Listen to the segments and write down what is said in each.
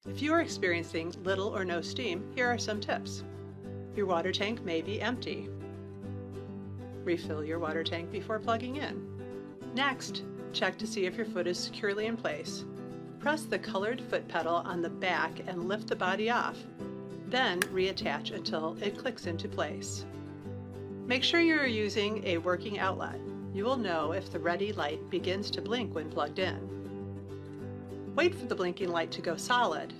If you are experiencing little or no steam, here are some tips. Your water tank may be empty. Refill your water tank before plugging in. Next, check to see if your foot is securely in place. Press the colored foot pedal on the back and lift the body off. Then reattach until it clicks into place. Make sure you are using a working outlet. You will know if the ready light begins to blink when plugged in. Wait for the blinking light to go solid.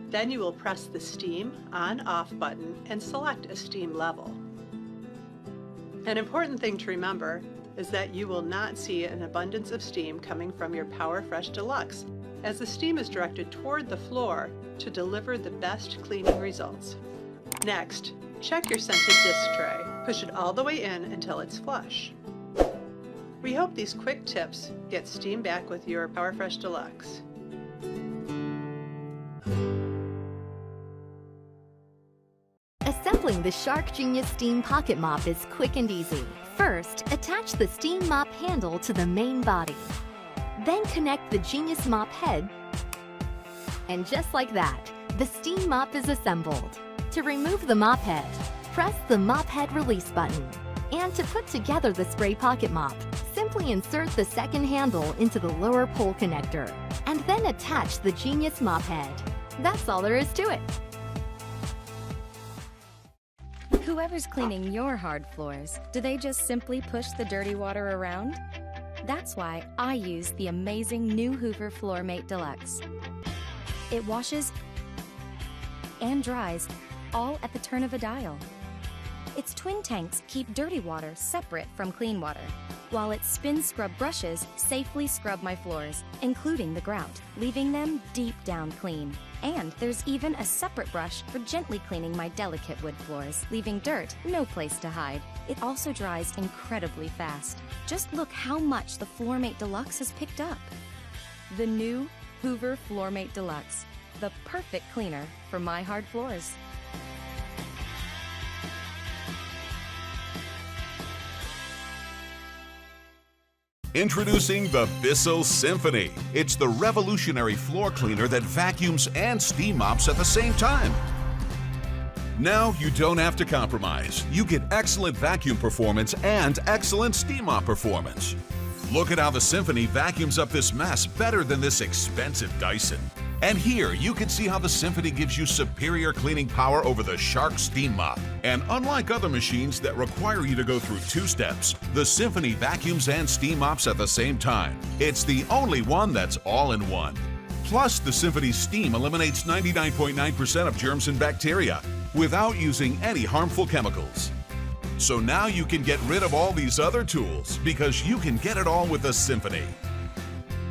Then you will press the Steam On/Off button and select a steam level. An important thing to remember is that you will not see an abundance of steam coming from your PowerFresh Deluxe, as the steam is directed toward the floor to deliver the best cleaning results. Next, check your scented disc tray. Push it all the way in until it's flush. We hope these quick tips get steam back with your PowerFresh Deluxe. Assembling the Shark Genius Steam Pocket Mop is quick and easy. First, attach the Steam Mop handle to the main body. Then connect the Genius Mop head, and just like that, the Steam Mop is assembled. To remove the mop head, press the mop head release button. And to put together the spray pocket mop, simply insert the second handle into the lower pole connector, and then attach the Genius Mop head. That's all there is to it. Whoever's cleaning your hard floors, do they just simply push the dirty water around? That's why I use the amazing new Hoover FloorMate Deluxe. It washes and dries all at the turn of a dial. Its twin tanks keep dirty water separate from clean water, while its spin scrub brushes safely scrub my floors, including the grout, leaving them deep down clean. And there's even a separate brush for gently cleaning my delicate wood floors, leaving dirt no place to hide. It also dries incredibly fast. Just look how much the FloorMate Deluxe has picked up. The new Hoover FloorMate Deluxe, the perfect cleaner for my hard floors. Introducing the Bissell Symphony. It's the revolutionary floor cleaner that vacuums and steam mops at the same time. Now you don't have to compromise. You get excellent vacuum performance and excellent steam mop performance. Look at how the Symphony vacuums up this mess better than this expensive Dyson. And here you can see how the Symphony gives you superior cleaning power over the Shark Steam Mop. And unlike other machines that require you to go through 2 steps, the Symphony vacuums and steam mops at the same time. It's the only one that's all in one. Plus, the Symphony steam eliminates 99.9% of germs and bacteria without using any harmful chemicals. So now you can get rid of all these other tools because you can get it all with the Symphony.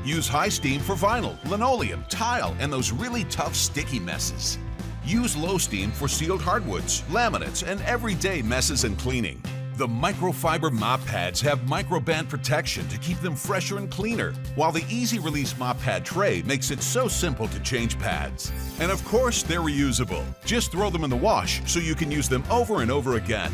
Use high steam for vinyl, linoleum, tile, and those really tough sticky messes. Use low steam for sealed hardwoods, laminates, and everyday messes and cleaning. The microfiber mop pads have microband protection to keep them fresher and cleaner, while the easy-release mop pad tray makes it so simple to change pads. And of course, they're reusable. Just throw them in the wash so you can use them over and over again.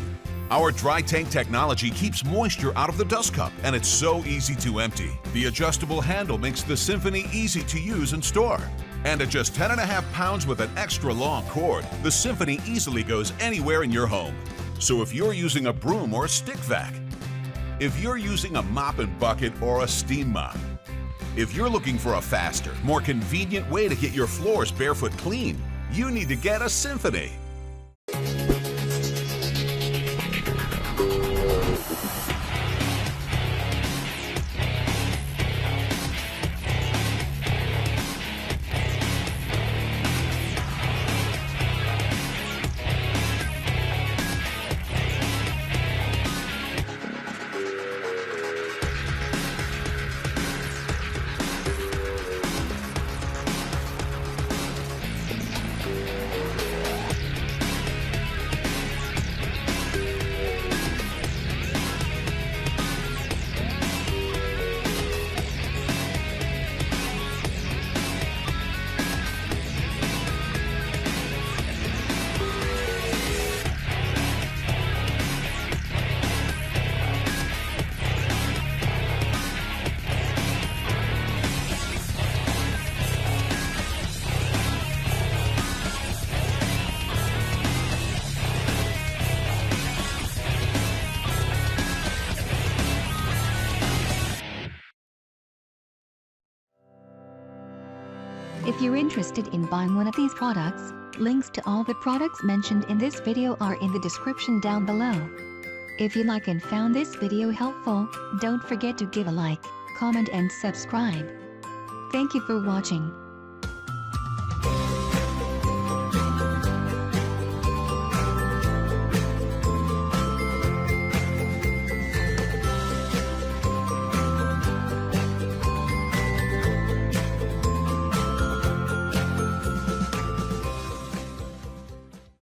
Our dry tank technology keeps moisture out of the dust cup, and it's so easy to empty. The adjustable handle makes the Symphony easy to use and store. And at just 10.5 pounds with an extra long cord, the Symphony easily goes anywhere in your home. So if you're using a broom or a stick vac, if you're using a mop and bucket or a steam mop, if you're looking for a faster, more convenient way to get your floors barefoot clean, you need to get a Symphony. If you're interested in buying one of these products, links to all the products mentioned in this video are in the description down below. If you like and found this video helpful, don't forget to give a like, comment and subscribe. Thank you for watching.